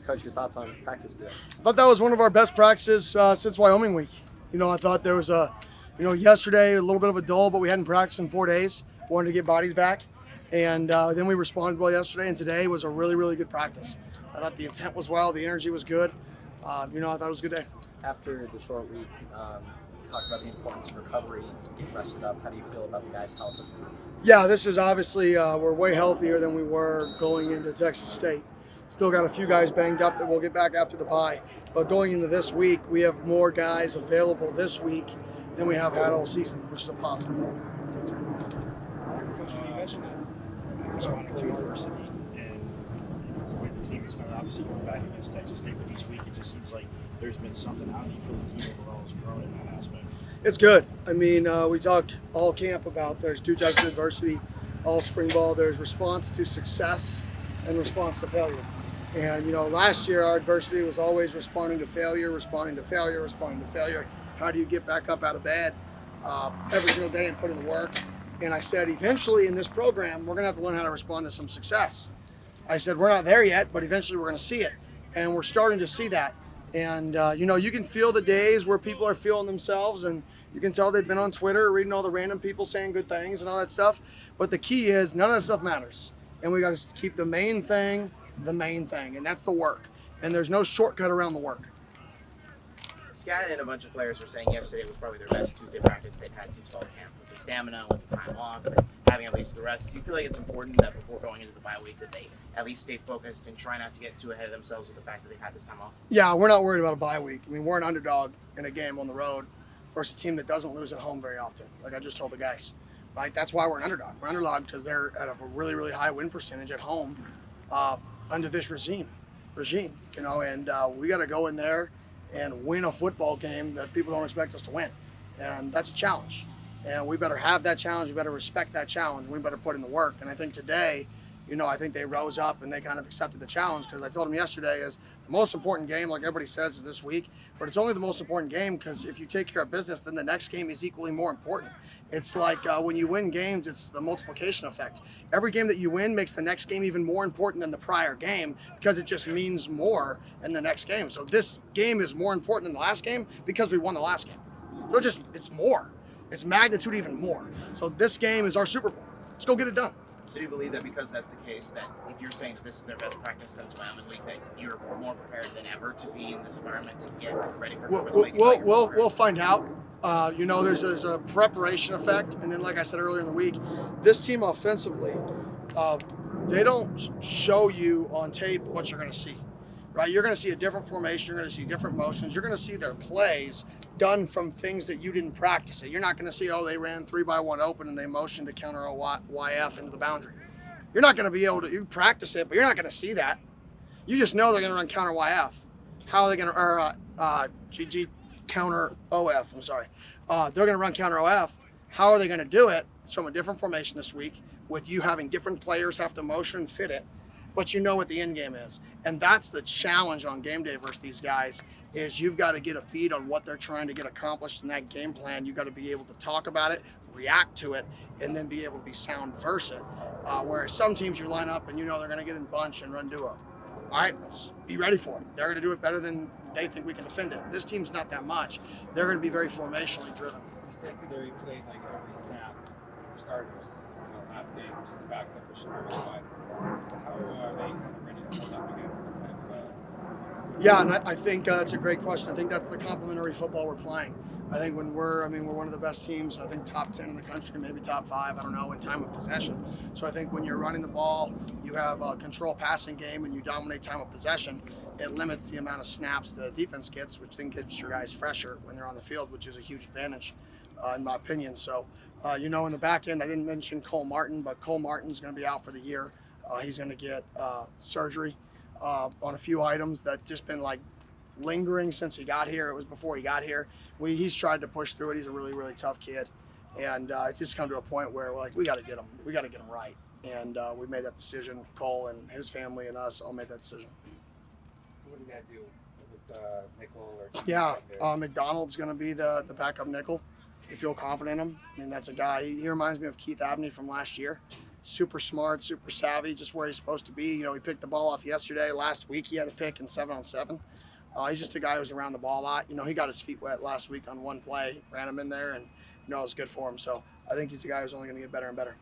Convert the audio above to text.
Coach, your thoughts on practice today? I thought that was one of our best practices since Wyoming week. I thought there was yesterday a little bit of a dull, but we hadn't practiced in 4 days. Wanted to get bodies back. And then we responded well yesterday, and today was a really, really good practice. I thought the intent was well, the energy was good. I thought it was a good day. After the short week, talked about the importance of recovery, getting rested up. How do you feel about the guys' health? Yeah, this is obviously, we're way healthier than we were going into Texas State. Still got a few guys banged up that we'll get back after the bye. But going into this week, we have more guys available this week than we have had all season, which is a positive. Coach, you mentioned that you're responding to adversity, and the way the team is done, obviously going back against Texas State, but each week it just seems like there's been something. How do you feel the team overall has grown in that aspect? It's good. I mean, we talked all camp about there's two types of adversity, all spring ball. There's response to success and response to failure. And, last year our adversity was always responding to failure, responding to failure, responding to failure. How do you get back up out of bed every single day and put in the work? And I said, eventually in this program, we're going to have to learn how to respond to some success. I said, we're not there yet, but eventually we're going to see it. And we're starting to see that. And, you can feel the days where people are feeling themselves, and you can tell they've been on Twitter reading all the random people saying good things and all that stuff. But the key is none of that stuff matters. And we got to keep the main thing, and that's the work. And there's no shortcut around the work. Scott and a bunch of players were saying yesterday was probably their best Tuesday practice they've had since fall camp, with the stamina, with the time off, and having at least the rest. Do you feel like it's important that before going into the bye week that they at least stay focused and try not to get too ahead of themselves with the fact that they've had this time off? Yeah, we're not worried about a bye week. I mean, we're an underdog in a game on the road versus a team that doesn't lose at home very often, like I just told the guys. Right? That's why we're an underdog. We're an underdog because they're at a really, really high win percentage at home under this regime, and we got to go in there and win a football game that people don't expect us to win. And that's a challenge. And we better have that challenge. We better respect that challenge. We better put in the work. And I think today, I think they rose up and they kind of accepted the challenge, because I told them yesterday is the most important game, like everybody says, is this week. But it's only the most important game because if you take care of business, then the next game is equally more important. It's like when you win games, it's the multiplication effect. Every game that you win makes the next game even more important than the prior game because it just means more in the next game. So this game is more important than the last game because we won the last game. So it's more. It's magnitude even more. So this game is our Super Bowl. Let's go get it done. So do you believe that because that's the case, that if you're saying that this is their best practice since Wyoming week, that you're more prepared than ever to be in this environment to get ready for We'll find out. There's a preparation effect, and then like I said earlier in the week, this team offensively, they don't show you on tape what you're going to see. Right? You're going to see a different formation. You're going to see different motions. You're going to see their plays done from things that you didn't practice it. You're not going to see, they ran 3-by-1 open and they motioned to counter a YF into the boundary. You're not going to be able to, you practice it, but you're not going to see that. You just know they're going to run counter YF. How are they going to, or GG counter OF, I'm sorry. They're going to run counter OF. How are they going to do it? It's from a different formation this week with you having different players have to motion and fit it. But you know what the end game is. And that's the challenge on game day versus these guys is you've got to get a beat on what they're trying to get accomplished in that game plan. You've got to be able to talk about it, react to it, and then be able to be sound versus it. Whereas some teams you line up and they're going to get in bunch and run duo. All right, let's be ready for it. They're going to do it better than they think we can defend it. This team's not that much. They're going to be very formationally driven. You secondary played like every snap for starters. Last game, just the backs up for sure. But how are they kind of ready to hold up against this type of? Yeah, and I think that's a great question. I think that's the complementary football we're playing. I think we're one of the best teams. I think top 10 in the country, maybe top 5. I don't know in time of possession. So I think when you're running the ball, you have a control passing game, and you dominate time of possession. It limits the amount of snaps the defense gets, which then keeps your guys fresher when they're on the field, which is a huge advantage, in my opinion. So, in the back end, I didn't mention Cole Martin, but Cole Martin's going to be out for the year. He's going to get surgery on a few items that just been like lingering since he got here. It was before he got here. He's tried to push through it. He's a really, really tough kid. And it's just come to a point where we're like, we got to get him. We got to get him right. And we made that decision. Cole and his family and us all made that decision. So what do you got to do with nickel or? Yeah, McDonald's going to be the backup nickel. You feel confident in him. I mean, that's a guy. He reminds me of Keith Abney from last year. super smart, super savvy, just where he's supposed to be. You know, he picked the ball off yesterday. Last week he had a pick in 7-on-7. He's just a guy who's around the ball a lot. You know, he got his feet wet last week on one play, ran him in there, and you know, it was good for him. So I think he's a guy who's only going to get better and better.